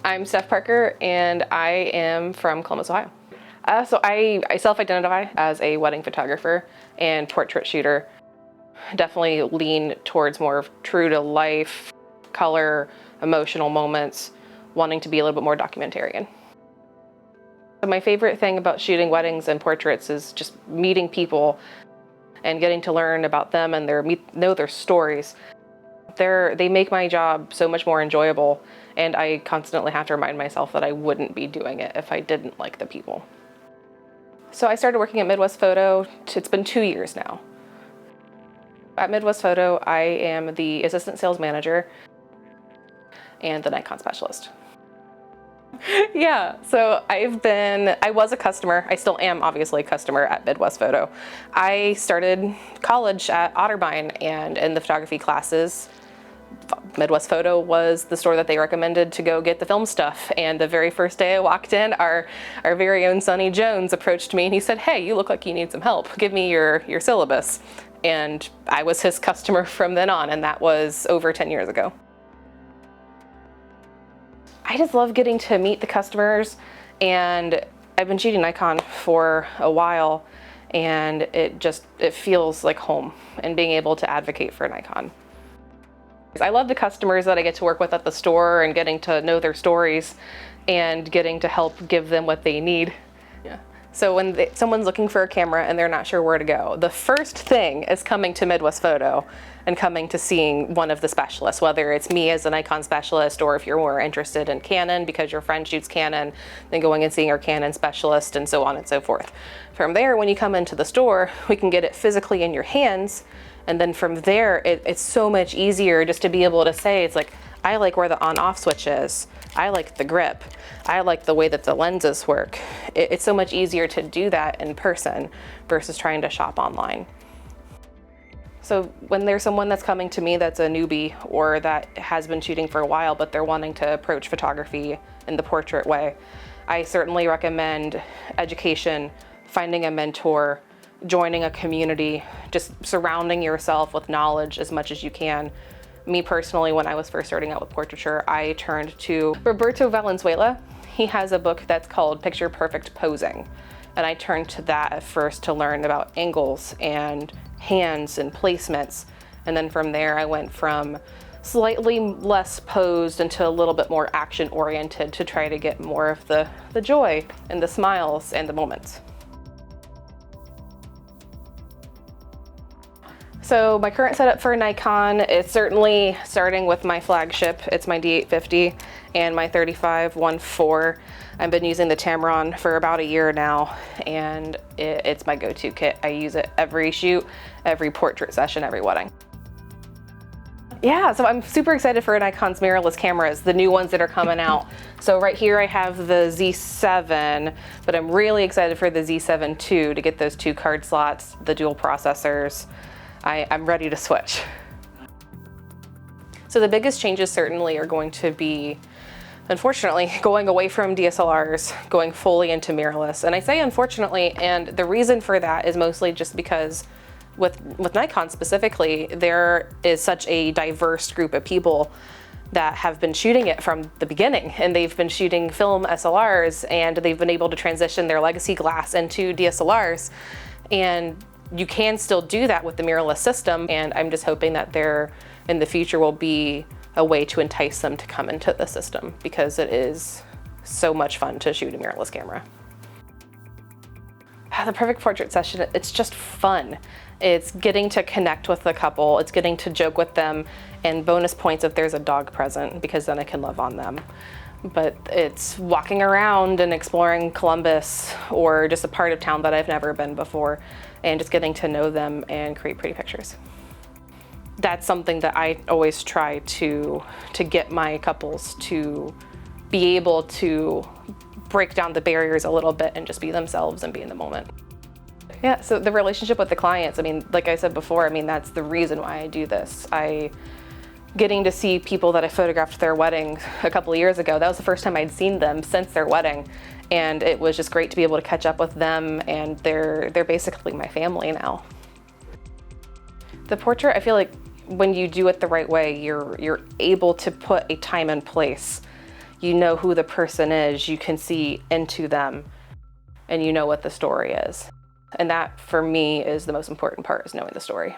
I'm Steph Parker, and I am from Columbus, Ohio. So I self-identify as a wedding photographer and portrait shooter. Definitely lean towards more of true to life, color, emotional moments, wanting to be a little bit more documentarian. So my favorite thing about shooting weddings and portraits is just meeting people and getting to learn about them and know their stories. They make my job so much more enjoyable, and I constantly have to remind myself that I wouldn't be doing it if I didn't like the people. So I started working at Midwest Photo, it's been 2 years now. At Midwest Photo, I am the assistant sales manager and the Nikon Specialist. Yeah, so I was a customer. I still am obviously a customer at Midwest Photo. I started college at Otterbein, and in the photography classes, Midwest Photo was the store that they recommended to go get the film stuff. And the very first day I walked in, our very own Sonny Jones approached me and he said, "Hey, you look like you need some help. Give me your syllabus." And I was his customer from then on, and that was over 10 years ago. I just love getting to meet the customers, and I've been shooting Nikon for a while, and it feels like home, and being able to advocate for Nikon. I love the customers that I get to work with at the store and getting to know their stories and getting to help give them what they need. Yeah. So when someone's looking for a camera and they're not sure where to go, the first thing is coming to Midwest Photo and coming to seeing one of the specialists, whether it's me as a Nikon specialist, or if you're more interested in Canon because your friend shoots Canon, then going and seeing our Canon specialist, and so on and so forth. From there, when you come into the store, we can get it physically in your hands. And then from there, it's so much easier just to be able to say, it's like, I like where the on-off switch is. I like the grip. I like the way that the lenses work. It's so much easier to do that in person versus trying to shop online. So when there's someone that's coming to me that's a newbie or that has been shooting for a while, but they're wanting to approach photography in the portrait way, I certainly recommend education, finding a mentor, joining a community, just surrounding yourself with knowledge as much as you can. Me personally, when I was first starting out with portraiture, I turned to Roberto Valenzuela. He has a book that's called Picture Perfect Posing. And I turned to that at first to learn about angles and hands and placements. And then from there, I went from slightly less posed into a little bit more action oriented to try to get more of the joy and the smiles and the moments. So my current setup for Nikon is certainly starting with my flagship. It's my D850 and my 35-1.4. I've been using the Tamron for about a year now, and it's my go-to kit. I use it every shoot, every portrait session, every wedding. Yeah, so I'm super excited for Nikon's mirrorless cameras, the new ones that are coming out. So right here I have the Z7, but I'm really excited for the Z7 II to get those 2 card slots, the dual processors. I'm ready to switch. So the biggest changes certainly are going to be, unfortunately, going away from DSLRs, going fully into mirrorless. And I say unfortunately, and the reason for that is mostly just because with Nikon specifically, there is such a diverse group of people that have been shooting it from the beginning, and they've been shooting film SLRs, and they've been able to transition their legacy glass into DSLRs. And you can still do that with the mirrorless system, and I'm just hoping that there in the future will be a way to entice them to come into the system, because it is so much fun to shoot a mirrorless camera. The perfect portrait session, it's just fun. It's getting to connect with the couple, it's getting to joke with them, and bonus points if there's a dog present, because then I can love on them. But it's walking around and exploring Columbus or just a part of town that I've never been before, and just getting to know them and create pretty pictures. That's something that I always try to get my couples to be able to break down the barriers a little bit and just be themselves and be in the moment. Yeah, so the relationship with the clients, I mean, like I said before, I mean, that's the reason why I do this. Getting to see people that I photographed their wedding a couple of years ago, that was the first time I'd seen them since their wedding. And it was just great to be able to catch up with them, and they're basically my family now. The portrait, I feel like when you do it the right way, you're able to put a time and place. you know who the person is, you can see into them, and you know what the story is. And that, for me, is the most important part, is knowing the story.